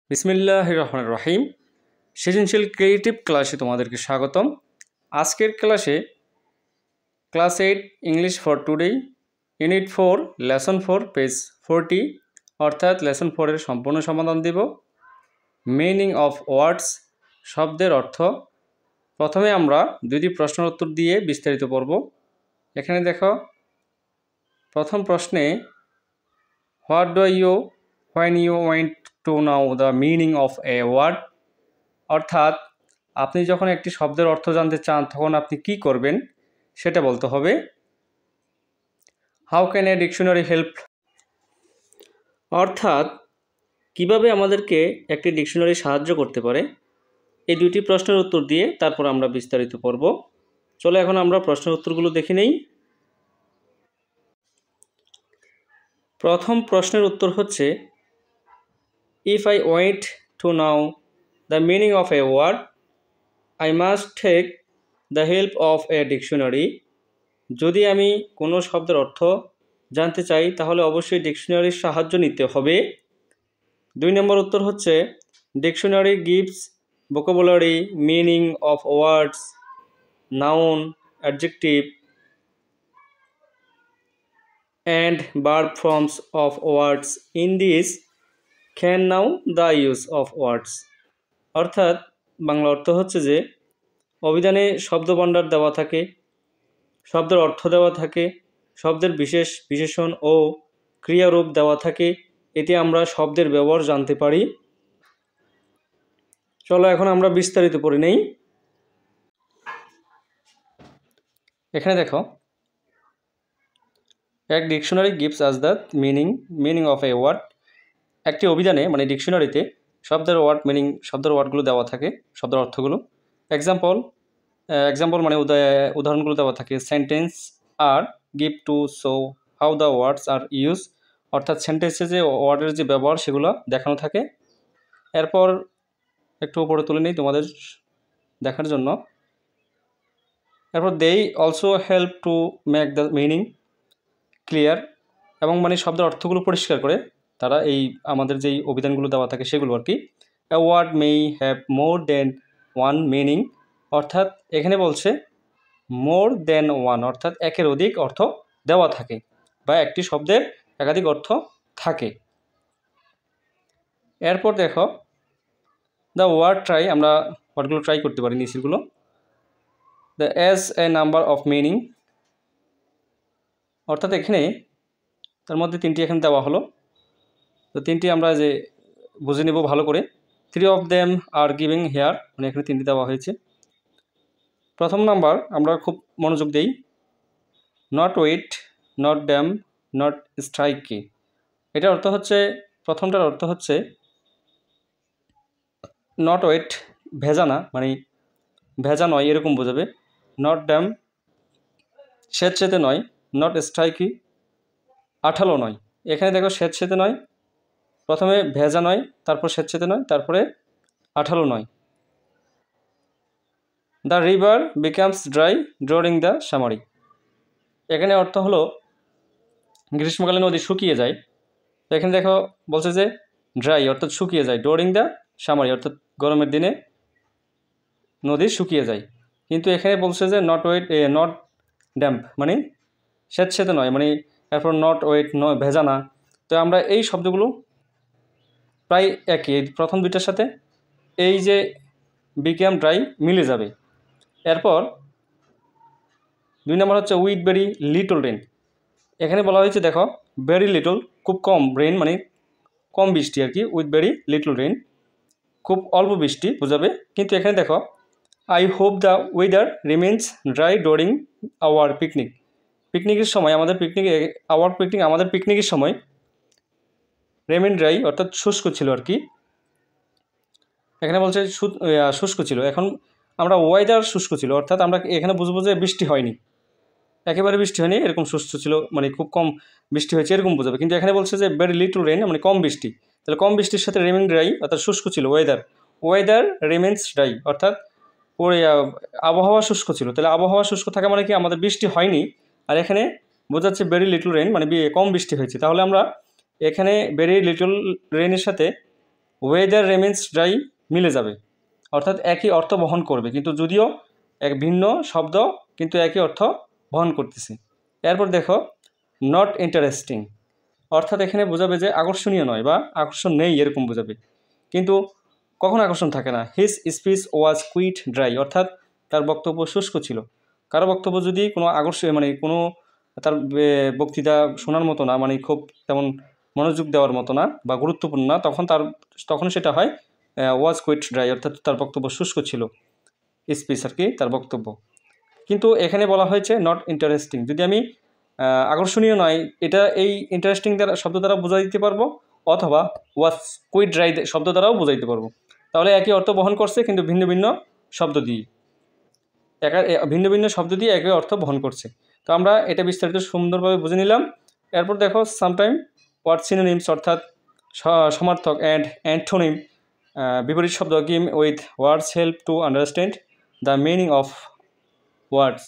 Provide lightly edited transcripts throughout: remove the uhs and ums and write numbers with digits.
বিসমিল্লাহির রহমানির রহিম। সৃজনশীল ক্রিয়েটিভ ক্লাসে তোমাদেরকে স্বাগতম। আজকের ক্লাসে class 8 English for today unit 4 lesson 4 page 40 অর্থাৎ লেসন 4 এর সম্পূর্ণ সমাধান দেব। মিনিং অফ ওয়ার্ডস, শব্দের অর্থ। প্রথমে আমরা দুটি প্রশ্নের উত্তর দিয়ে বিস্তারিত পড়ব। এখানে দেখো, প্রথম প্রশ্নে what do you when you want to know the meaning of a word, অর্থাৎ আপনি যখন একটি শব্দের অর্থ জানতে চান তখন আপনি কি করবেন সেটা বলতে হবে। How can a dictionary help, অর্থাৎ কিভাবে আমাদেরকে একটি ডিকশনারি সাহায্য করতে পারে। এই দুটি প্রশ্নের উত্তর দিয়ে তারপর আমরা বিস্তারিত পড়ব। চলো এখন আমরা প্রশ্নের উত্তরগুলো দেখে নেই। প্রথম প্রশ্নের উত্তর হচ্ছে, If I want to know the meaning of a word, I must take the help of a dictionary. যদি আমি কোনো শব্দের অর্থ জানতে চাই তাহলে অবশ্যই ডিকশনারির সাহায্য নিতে হবে। 2 নম্বর উত্তর হচ্ছে, dictionary gives vocabulary, meaning of words, noun, adjective and verb forms of words. In this can know the use of words, অর্থাৎ বাংলা অর্থ হচ্ছে যে অভিধানে শব্দভাণ্ডার দেওয়া থাকে, শব্দের অর্থ দেওয়া থাকে, শব্দের বিশেষ বিশেষণ ও ক্রিয়ারূপ দেওয়া থাকে। এতে আমরা শব্দের ব্যবহার জানতে পারি। চলো এখন আমরা বিস্তারিত পড়ে নেই। এখানে দেখো, এক dictionary gives us the meaning of a word. একটি অভিধানে মানে ডিকশনারিতে শব্দের ওয়ার্ডগুলো দেওয়া থাকে, শব্দের অর্থগুলো। এক্সাম্পল মানে উদাহরণগুলো দেওয়া থাকে। Sentence are give to show how the words are use, অর্থাৎ সেন্টেন্সে যে ওয়ার্ডের যে ব্যবহার সেগুলো দেখানো থাকে। এরপর একটু উপরে তুলে নিই তোমাদের দেখার জন্য। এরপর দেই also help to make the meaning clear, এবং মানে শব্দের অর্থগুলো পরিষ্কার করে তারা এই আমাদের যেই অভিধানগুলো দেওয়া থাকে সেগুলো আর কি। A word may have more than one meaning, অর্থাৎ এখানে বলছে মোর দেন ওয়ান, অর্থাৎ একের অধিক অর্থ দেওয়া থাকে বা একটি শব্দের একাধিক অর্থ থাকে। এরপর দেখো, দ্য ওয়ার্ড ট্রাই, আমরা ওয়ার্ডগুলো ট্রাই করতে পারি নিচেরগুলো। The as a number of meaning, অর্থাৎ এখানে তার মধ্যে 3টি এখানে দেওয়া হলো, তো 3টি আমরা যে বুঝে নেব ভালো করে। 3 of them are giving here, মানে এখানে 3টি দেওয়া হয়েছে। প্রথম নাম্বার আমরা খুব মনোযোগ দেই, not wet, not damp, not sticky. এটার অর্থ হচ্ছে, প্রথমটার অর্থ হচ্ছে নট ওয়েট ভেজা না, মানে ভেজা নয় এরকম বোঝাবে। নট ড্যাম স্যাঁতসেঁতে নয়, নট স্ট্রাইকি আঠালো নয়। এখানে দেখো স্যাঁতসেঁতে নয়, প্রথমে ভেজা নয়, তারপর স্যাঁতসেঁতে নয়, তারপরে আঠালো নয়। The river becomes dry during the summary, এখানে অর্থ হলো গ্রীষ্মকালে নদী শুকিয়ে যায়। তো এখানে দেখো বলছে যে ড্রাই অর্থাৎ শুকিয়ে যায়, ডিউরিং দ্য সামারি অর্থাৎ গরমের দিনে নদী শুকিয়ে যায়। কিন্তু এখানে বলছে যে নট ড্যাম্প, মানে স্যাঁতসেঁতে নয়, মানে এরপর নট ওয়েট নয় ভেজা না। তো আমরা এই শব্দগুলো প্রায় একই, এই প্রথম দুইটার সাথে এই যে বিকাম ড্রাই মিলে যাবে। এরপর 2 নম্বর হচ্ছে উইথ ভেরি লিটল রেন। এখানে বলা হয়েছে দেখো ভেরি লিটল খুব কম, রেন মানে কম বৃষ্টি আর কি, উইথ ভেরি লিটল রেন খুব অল্প বৃষ্টি বোঝাবে। কিন্তু এখানে দেখো I hope the weather remains dry during our picnic, পিকনিকের সময় আমাদের পিকনিকের সময় রেমেন ড্রাই অর্থাৎ শুষ্ক ছিল আর কি। এখানে বলছে শুষ্ক ছিল, এখন আমরা ওয়েদার শুষ্ক ছিল, অর্থাৎ আমরা এখানে বুঝবো যে বৃষ্টি হয়নি, একেবারে বৃষ্টি হয়নি, এরকম শুষ্ক ছিল মানে খুব কম বৃষ্টি হয়েছে এরকম বোঝাবে। কিন্তু এখানে বলছে যে ভেরি লিটল রেন মানে কম বৃষ্টি, তাহলে কম বৃষ্টির সাথে রেমেন ড্রাই অর্থাৎ শুষ্ক ছিল। ওয়েদার রিমেন্স ড্রাই অর্থাৎ আবহাওয়া শুষ্ক ছিল, তাহলে আবহাওয়া শুষ্ক থাকা মানে কি আমাদের বৃষ্টি হয়নি, আর এখানে বোঝাচ্ছে ভেরি লিটল রেন মানে কম বৃষ্টি হয়েছে। তাহলে আমরা এখানে ভেরি লিটল রেনের সাথে ওয়েদার রেমেন্স ড্রাই মিলে যাবে, অর্থাৎ একই অর্থ বহন করবে, কিন্তু যদিও এক ভিন্ন শব্দ কিন্তু একই অর্থ বহন করতেছে। এরপর দেখো নট ইন্টারেস্টিং, অর্থাৎ এখানে বোঝাবে যে আকর্ষণীয় নয় বা আকর্ষণ নেই এরকম বোঝাবে, কিন্তু কখন আকর্ষণ থাকে না। His speech was quite dry, অর্থাৎ তার বক্তব্য শুষ্ক ছিল। কারো বক্তব্য যদি কোনো মানে কোনো তার বক্তৃতা শোনার মতো না, মানে খুব তেমন মনোযোগ দেওয়ার মতো না বা গুরুত্বপূর্ণ না, তখন সেটা হয় ওয়াজ কুইট ড্রাই, অর্থাৎ তার বক্তব্য শুষ্ক ছিল, স্পিচ আর কি তার বক্তব্য। কিন্তু এখানে বলা হয়েছে নট ইন্টারেস্টিং, যদি আমি আকর্ষণীয় নয় এটা এই ইন্টারেস্টিং শব্দ দ্বারা বোঝা দিতে পারবো, অথবা ওয়াজ কুইট ড্রাই শব্দ দ্বারাও বোঝাইতে পারবো। তাহলে একই অর্থ বহন করছে কিন্তু ভিন্ন ভিন্ন শব্দ দিয়ে, ভিন্ন ভিন্ন শব্দ দিয়ে একই অর্থ বহন করছে। তো আমরা এটা বিস্তারিত সুন্দরভাবে বুঝে নিলাম। এরপর দেখো সামটাইম ওয়ার্ড সিনোনিমস, অর্থাৎ সমার্থক অ্যান্ড অ্যান্টোনিম, বিপরীত শব্দ give with words help to understand the meaning of words,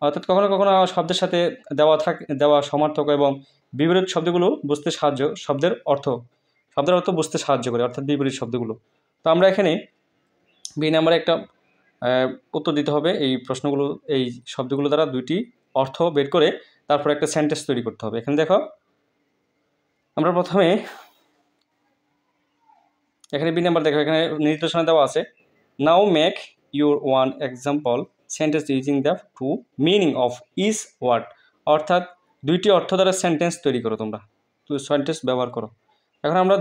অর্থাৎ কখনো কখনো শব্দের সাথে দেওয়া সমার্থক এবং বিপরীত শব্দগুলো বুঝতে শব্দের অর্থ বুঝতে সাহায্য করে, অর্থাৎ বিপরীত শব্দগুলো। তো আমরা এখানে বি নাম্বারে একটা উত্তর দিতে হবে এই প্রশ্নগুলো, এই শব্দগুলো দ্বারা দুইটি অর্থ বের করে তারপর একটা সেন্টেন্স তৈরি করতে হবে। এখানে দেখো আমরা প্রথমে এখানে বি নাম্বার দেখো, এখানে নির্দেশনা দেওয়া আছে now make your own example sentence using the two meaning of each word, অর্থাৎ দুইটি অর্থ দ্বারা সেন্টেন্স তৈরি করো, তোমরা সেন্টেন্স ব্যবহার করো। এখন আমরা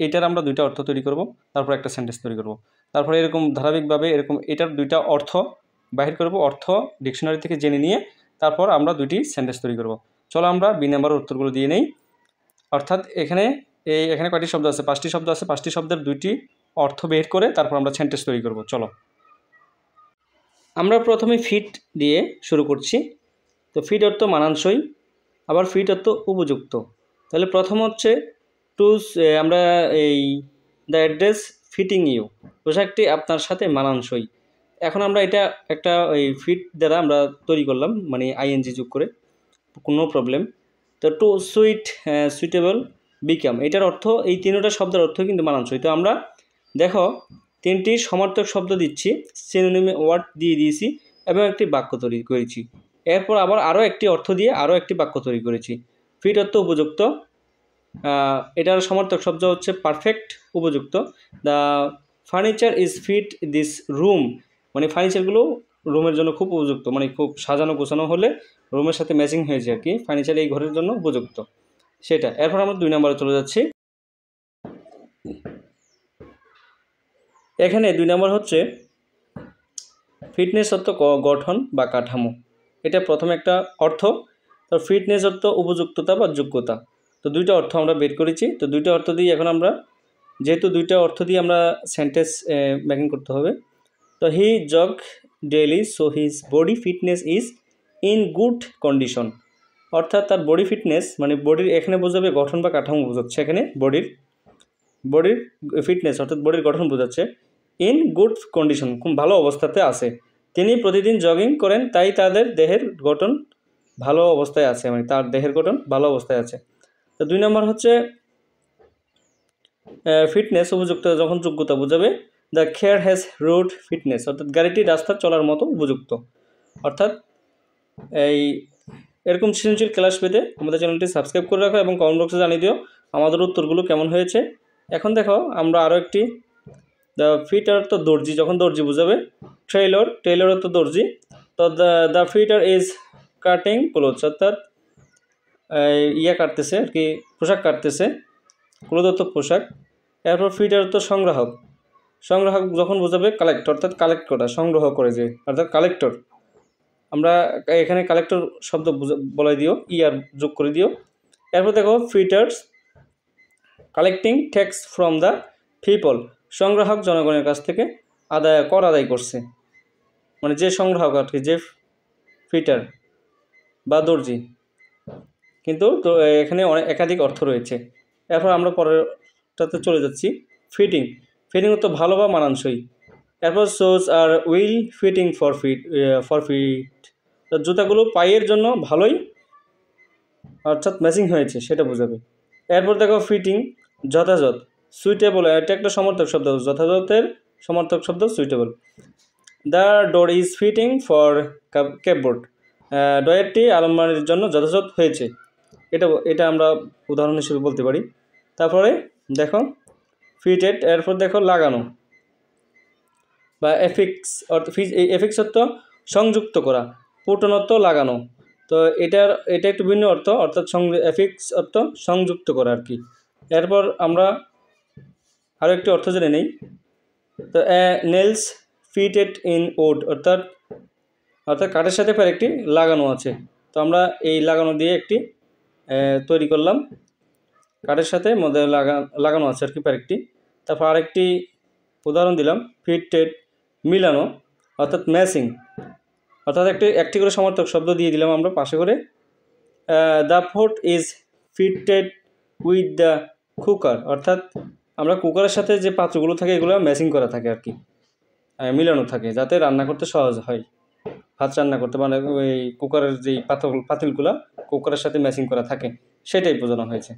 এইটার আমরা দুইটা অর্থ তৈরি করব, তারপর একটা সেন্টেন্স তৈরি করব, তারপরে এরকম ধারাবাহিকভাবে এরকম এটার দুইটা অর্থ বাহির করব, অর্থ ডিকশনারি থেকে জেনে নিয়ে তারপর আমরা দুইটি সেন্টেন্স তৈরি করব। চলো আমরা বি নাম্বারের উত্তরগুলো দিয়ে নেই। অর্থাৎ এখানে কয়টি শব্দ আছে? 5টি শব্দ আছে। 5টি শব্দের দুইটি অর্থ বের করে তারপর আমরা সেন্টেন্স তৈরি করব। চলো আমরা প্রথমে ফিট দিয়ে শুরু করছি। তো ফিট অর্থ মানানসই, আবার ফিট অর্থ উপযুক্ত। তাহলে প্রথম হচ্ছে আমরা এই দ্য অ্যাড্রেস ফিটিং ইউ, পোশাকটি আপনার সাথে মানানসই। এখন আমরা এটা একটা ওই ফিট দ্বারা আমরা তৈরি করলাম, মানে আইএনজি যোগ করে, কোনো প্রবলেম। তো টু সুইটেবল বিকাম, এটার অর্থ এই তিনটা শব্দের অর্থ কিন্তু মানানসই। তো আমরা দেখো 3টি সমার্থক শব্দ দিচ্ছি, সিনোনিম ওয়ার্ড দিয়ে দিয়েছি এবং একটি বাক্য তৈরি করেছি। এরপর আবার আরও একটি অর্থ দিয়ে আরও একটি বাক্য তৈরি করেছি। ফিট অর্থ উপযুক্ত, এটার সমার্থক শব্দ হচ্ছে পারফেক্ট, উপযুক্ত। The furniture is fit this room, মানে ফার্নিচারগুলো রুমের জন্য খুব উপযুক্ত, মানে খুব সাজানো গোছানো হলে রুমের সাথে ম্যাচিং হয়েছে আর কি, ফার্নিচার এই ঘরের জন্য উপযুক্ত সেটা। এরপর আমরা 2 নম্বরে চলে যাচ্ছি। এখানে 2 নম্বর হচ্ছে ফিটনেস অর্থ গঠন বা কাঠামো, এটা প্রথম একটা অর্থ। তো ফিটনেস অর্থ উপযুক্ততা বা যোগ্যতা। তো দুইটা অর্থ আমরা বের করেছি। তো দুইটা অর্থ দিয়ে এখন আমরা, যেহেতু দুইটা অর্থ দিয়ে আমরা সেন্টেন্স মেকিং করতে হবে। তো he jog daily so his body fitness is in good condition, অর্থাৎ তার বডি ফিটনেস মানে বডির, এখানে বোঝাবে গঠন বা কাঠামো বোঝাচ্ছে, এখানে বডির ফিটনেস অর্থাৎ বডির গঠন বোঝাচ্ছে। ইন গুড কন্ডিশন, খুব ভালো অবস্থাতে আছে। তিনি প্রতিদিন জগিং করেন, তাই তাদের দেহের গঠন ভালো অবস্থায় আছে, মানে তার দেহের গঠন ভালো অবস্থায় আছে। তো 2 নম্বর হচ্ছে ফিটনেস উপযুক্ত, যখন যোগ্যতা বোঝাবে। দ্য খেয়ার হ্যাজ রোড ফিটনেস, অর্থাৎ গাড়িটি রাস্তা চলার মতো উপযুক্ত। অর্থাৎ এই এরকম সৃজনশীল ক্লাস পেতে আমাদের চ্যানেলটি সাবস্ক্রাইব করে রাখো এবং কমেন্ট বক্সে জানিয়ে দিও আমাদের উত্তরগুলো কেমন হয়েছে। এখন দেখো আমরা আরও একটি, দ্য ফিটার তো দর্জি, যখন দর্জি বোঝাবে। টেইলর তো দর্জি। তো the fitter is cutting clothes, অর্থাৎ কাটতেছে আর কি, পোশাক কাটতেছে, ক্লোথ অর্থ পোশাক। এরপর ফিটার তো সংগ্রাহক যখন বোঝাবে কালেক্ট, অর্থাৎ কালেক্ট করা, সংগ্রহ করে যে, অর্থাৎ কালেক্টর। আমরা এখানে কালেক্টর শব্দ বলাই দিও, যোগ করে দিও। এরপর দেখো fitters collecting tax from the people, সংগ্রাহক জনগণের কাছ থেকে কর আদায় করছে, মানে যে সংগ্রাহক আর কি, যে ফিটার বা দর্জি। কিন্তু তো এখানে একাধিক অর্থ রয়েছে। এরপর আমরা পরেরটাতে চলে যাচ্ছি। ফিটিং তো ভালো বা মানানসই। এরপর shoes are well fitting for feet, তো জুতাগুলো পায়ের জন্য ভালোই, অর্থাৎ ম্যাচিং হয়েছে সেটা বোঝাবে। এরপর দেখো ফিটিং যথাযথ, সুইটেবল এটা একটা সমর্থক শব্দ, যথাযথের সমর্থক শব্দ suitable. The door is fitting for cupboard, ডয়ারটি আলমারির জন্য যথাযথ হয়েছে, এটা আমরা উদাহরণ হিসেবে বলতে পারি। তারপরে দেখো ফিটেড, এরপর দেখো লাগানো বা এফিক্স, এফিক্স অর্থ সংযুক্ত করা, পুটনত লাগানো। তো এটা একটু ভিন্ন অর্থ, অর্থাৎ এফিক্স অর্থ সংযুক্ত করা আর কি। এরপর আমরা আরও একটি অর্থ জেনে নেই। তো নেলস ফিটেড ইন উড, অর্থাৎ কাঠের সাথে একটি লাগানো আছে। তো আমরা এই লাগানো দিয়ে একটি তৈরি করলাম, কাঠের সাথে মধ্যে লাগানো আছে আর কি একটি। তারপর আরেকটি উদাহরণ দিলাম ফিটেড মিলানো, অর্থাৎ ম্যাচিং, অর্থাৎ একটি করে সমর্থক শব্দ দিয়ে দিলাম আমরা পাশে করে। The food is fitted with the cooker, অর্থাৎ আমরা কুকারের সাথে যে পাত্রগুলো থাকে এগুলো ম্যাচিং করা থাকে আর কি, মিলানো থাকে যাতে রান্না করতে সহজ হয়, ভাত রান্না করতে, মানে ওই কুকারের যেই পাতিলগুলো কুকারের সাথে ম্যাচিং করা থাকে সেটাই বোঝানো হয়েছে।